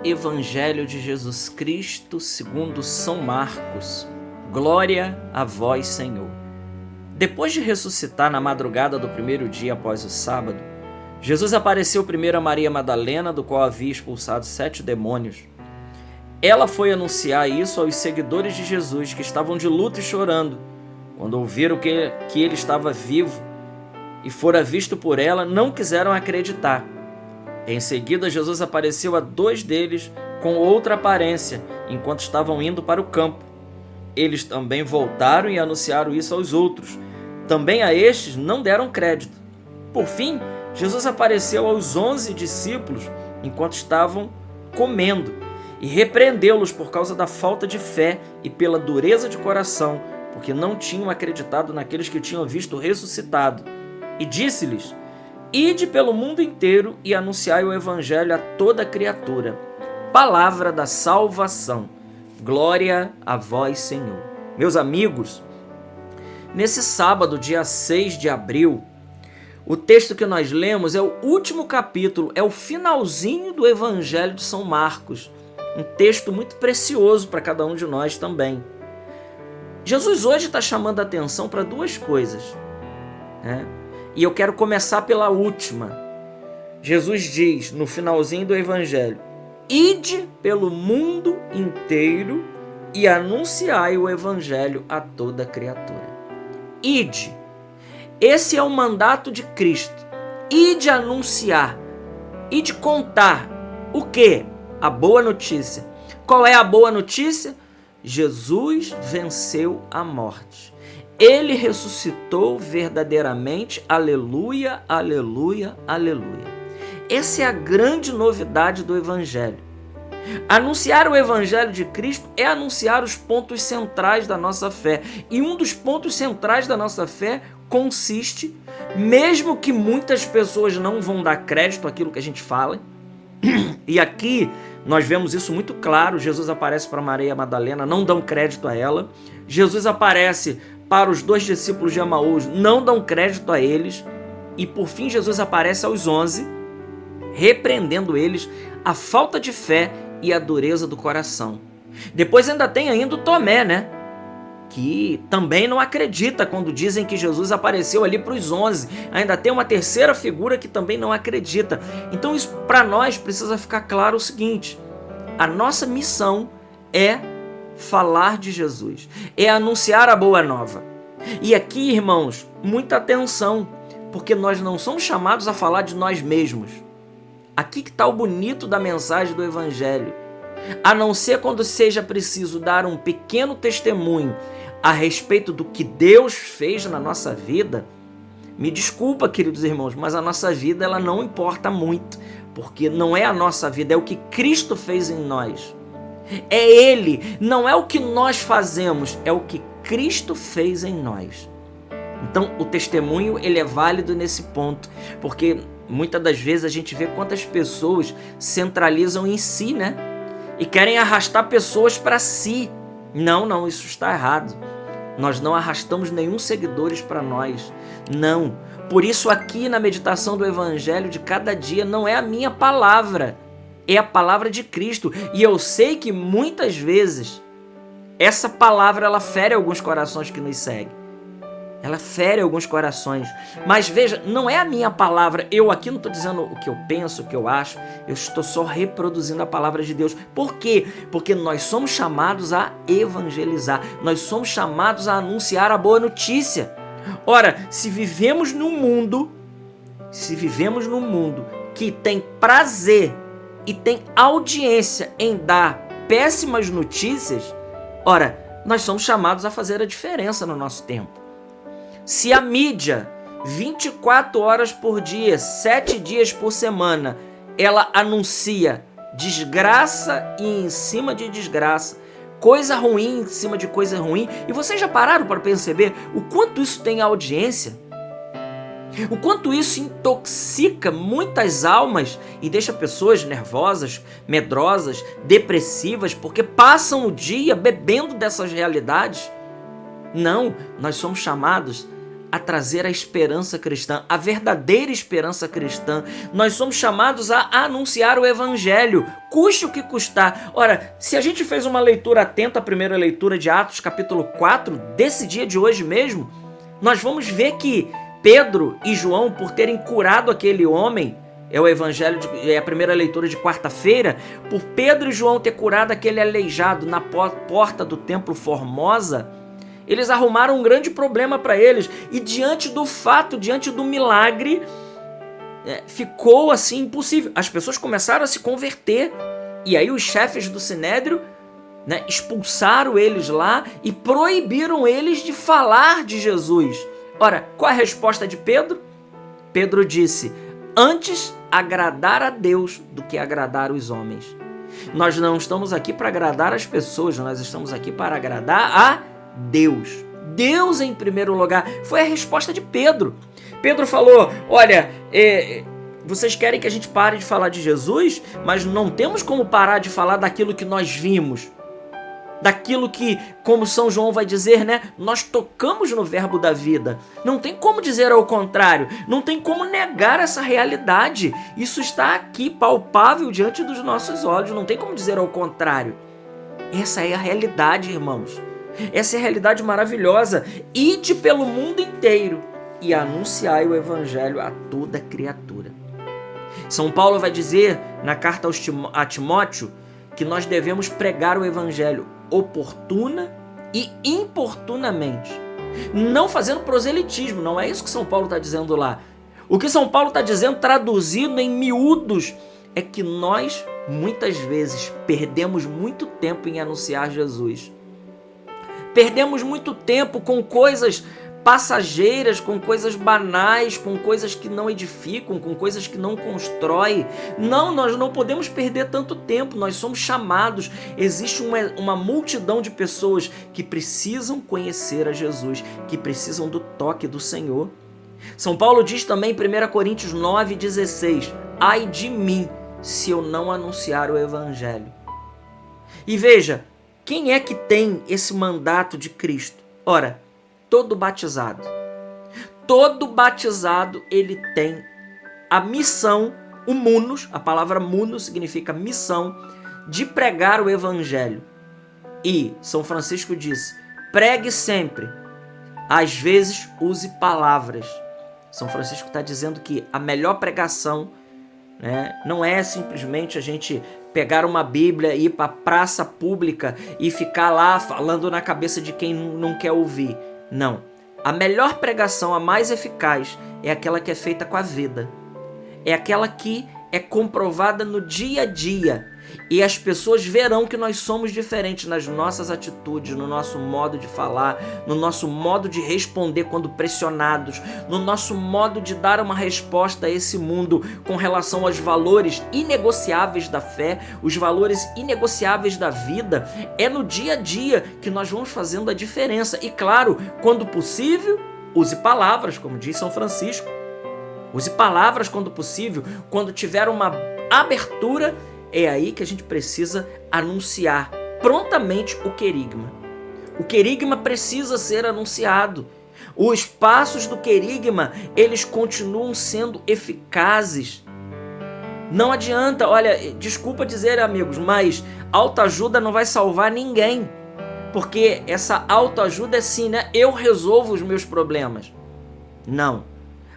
Evangelho de Jesus Cristo segundo São Marcos. Glória a vós, Senhor. Depois de ressuscitar na madrugada do primeiro dia após o sábado, Jesus apareceu primeiro a Maria Madalena, do qual havia expulsado 7 demônios. Ela foi anunciar isso aos seguidores de Jesus, que estavam de luto e chorando. Quando ouviram que ele estava vivo e fora visto por ela, não quiseram acreditar. Em seguida, Jesus apareceu a 2 deles com outra aparência, enquanto estavam indo para o campo. Eles também voltaram e anunciaram isso aos outros. Também a estes não deram crédito. Por fim, Jesus apareceu aos 11 discípulos enquanto estavam comendo e repreendeu-los por causa da falta de fé e pela dureza de coração, porque não tinham acreditado naqueles que tinham visto ressuscitado. E disse-lhes: Ide pelo mundo inteiro e anunciai o Evangelho a toda criatura. Palavra da salvação. Glória a vós, Senhor. Meus amigos, nesse sábado, dia 6 de abril, o texto que nós lemos é o último capítulo, é o finalzinho do Evangelho de São Marcos. Um texto muito precioso para cada um de nós também. Jesus hoje está chamando a atenção para 2 coisas, né? E eu quero começar pela última. Jesus diz no finalzinho do Evangelho: Ide pelo mundo inteiro e anunciai o Evangelho a toda criatura. Ide. Esse é o mandato de Cristo. Ide anunciar. Ide contar. O quê? A boa notícia. Qual é a boa notícia? Jesus venceu a morte. Ele ressuscitou verdadeiramente. Aleluia, aleluia, aleluia. Essa é a grande novidade do Evangelho. Anunciar o Evangelho de Cristo é anunciar os pontos centrais da nossa fé. E um dos pontos centrais da nossa fé consiste, mesmo que muitas pessoas não vão dar crédito àquilo que a gente fala, e aqui nós vemos isso muito claro. Jesus aparece para Maria Madalena, não dão crédito a ela. Jesus aparece para os 2 discípulos de Emaús, não dão crédito a eles. E por fim Jesus aparece aos 11, repreendendo eles a falta de fé e a dureza do coração. Depois ainda tem o Tomé, né? Que também não acredita quando dizem que Jesus apareceu ali para os 11. Ainda tem uma terceira figura que também não acredita. Então isso para nós precisa ficar claro o seguinte: a nossa missão é falar de Jesus, é anunciar a boa nova. E aqui, irmãos, muita atenção, porque nós não somos chamados a falar de nós mesmos. Aqui que está o bonito da mensagem do Evangelho. A não ser quando seja preciso dar um pequeno testemunho a respeito do que Deus fez na nossa vida. Me desculpa, queridos irmãos, mas a nossa vida ela não importa muito, porque não é a nossa vida, é o que Cristo fez em nós. É Ele, não é o que nós fazemos, é o que Cristo fez em nós. Então o testemunho ele é válido nesse ponto, porque muitas das vezes a gente vê quantas pessoas centralizam em si, né? E querem arrastar pessoas para si. Não, isso está errado. Nós não arrastamos nenhum seguidores para nós. Não. Por isso aqui na meditação do Evangelho de cada dia não é a minha palavra, é a palavra de Cristo. E eu sei que muitas vezes essa palavra ela fere alguns corações que nos seguem. Ela fere alguns corações. Mas veja, não é a minha palavra. Eu aqui não estou dizendo o que eu penso, o que eu acho. Eu estou só reproduzindo a palavra de Deus. Por quê? Porque nós somos chamados a evangelizar. Nós somos chamados a anunciar a boa notícia. Ora, se vivemos num mundo que tem prazer e tem audiência em dar péssimas notícias, ora, nós somos chamados a fazer a diferença no nosso tempo. Se a mídia, 24 horas por dia, 7 dias por semana, ela anuncia desgraça e em cima de desgraça, coisa ruim em cima de coisa ruim, e vocês já pararam para perceber o quanto isso tem audiência? O quanto isso intoxica muitas almas e deixa pessoas nervosas, medrosas, depressivas, porque passam o dia bebendo dessas realidades? Não, nós somos chamados a trazer a esperança cristã, a verdadeira esperança cristã. Nós somos chamados a anunciar o evangelho, custe o que custar. Ora, se a gente fez uma leitura atenta à primeira leitura de Atos capítulo 4, desse dia de hoje mesmo, nós vamos ver que Pedro e João, por terem curado aquele homem, é a primeira leitura de quarta-feira, por Pedro e João ter curado aquele aleijado na porta do templo Formosa, eles arrumaram um grande problema para eles, e diante do milagre, ficou assim impossível. As pessoas começaram a se converter, e aí os chefes do Sinédrio, expulsaram eles lá e proibiram eles de falar de Jesus. Ora, qual a resposta de Pedro? Pedro disse: antes agradar a Deus do que agradar os homens. Nós não estamos aqui para agradar as pessoas, nós estamos aqui para agradar a Deus. Deus em primeiro lugar. Foi a resposta de Pedro. Pedro falou: olha, vocês querem que a gente pare de falar de Jesus, mas não temos como parar de falar daquilo que nós vimos. Daquilo que, como São João vai dizer, nós tocamos no verbo da vida. Não tem como dizer ao contrário, não tem como negar essa realidade. Isso está aqui, palpável diante dos nossos olhos, não tem como dizer ao contrário. Essa é a realidade, irmãos. Essa é a realidade maravilhosa. Ide pelo mundo inteiro e anunciai o evangelho a toda criatura. São Paulo vai dizer na carta a Timóteo que nós devemos pregar o evangelho oportuna e importunamente, não fazendo proselitismo. Não é isso que São Paulo está dizendo lá. O que São Paulo está dizendo, traduzido em miúdos, é que nós muitas vezes perdemos muito tempo em anunciar Jesus. Perdemos muito tempo com coisas passageiras, com coisas banais, com coisas que não edificam, com coisas que não constroem. Não, nós não podemos perder tanto tempo. Nós somos chamados. Existe uma multidão de pessoas que precisam conhecer a Jesus, que precisam do toque do Senhor. São Paulo diz também em 1 Coríntios 9,16: ai de mim se eu não anunciar o evangelho. E veja, quem é que tem esse mandato de Cristo? Ora, todo batizado, ele tem a missão, o munus, a palavra munus significa missão, de pregar o evangelho. E São Francisco disse: pregue sempre, às vezes use palavras. São Francisco está dizendo que a melhor pregação, não é simplesmente a gente pegar uma Bíblia e ir para a praça pública e ficar lá falando na cabeça de quem não quer ouvir. Não. A melhor pregação, a mais eficaz, é aquela que é feita com a vida. É aquela que é comprovada no dia a dia. E as pessoas verão que nós somos diferentes nas nossas atitudes, no nosso modo de falar, no nosso modo de responder quando pressionados, no nosso modo de dar uma resposta a esse mundo com relação aos valores inegociáveis da fé, os valores inegociáveis da vida. É no dia a dia que nós vamos fazendo a diferença. E claro, quando possível, use palavras, como diz São Francisco. Use palavras quando possível, quando tiver uma abertura. É aí que a gente precisa anunciar prontamente o querigma. O querigma precisa ser anunciado. Os passos do querigma, eles continuam sendo eficazes. Não adianta, olha, desculpa dizer, amigos, mas autoajuda não vai salvar ninguém. Porque essa autoajuda é assim, eu resolvo os meus problemas. Não.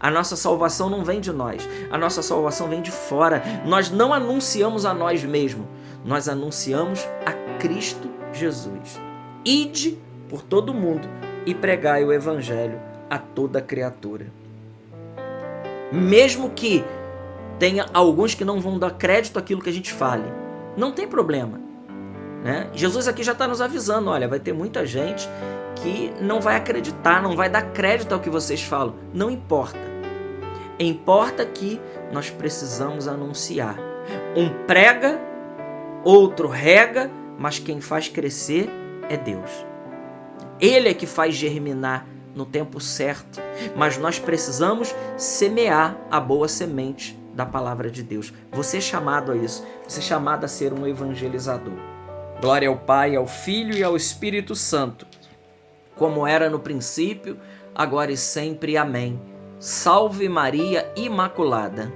A nossa salvação não vem de nós, a nossa salvação vem de fora. Nós não anunciamos a nós mesmos, nós anunciamos a Cristo Jesus. Ide por todo mundo e pregai o evangelho a toda criatura. Mesmo que tenha alguns que não vão dar crédito àquilo que a gente fale, não tem problema. Jesus aqui já está nos avisando, olha, vai ter muita gente que não vai acreditar, não vai dar crédito ao que vocês falam. Não importa. Importa que nós precisamos anunciar. Um prega, outro rega, mas quem faz crescer é Deus. Ele é que faz germinar no tempo certo, mas nós precisamos semear a boa semente da palavra de Deus. Você é chamado a isso, você é chamado a ser um evangelizador. Glória ao Pai, ao Filho e ao Espírito Santo, como era no princípio, agora e sempre. Amém. Salve Maria Imaculada.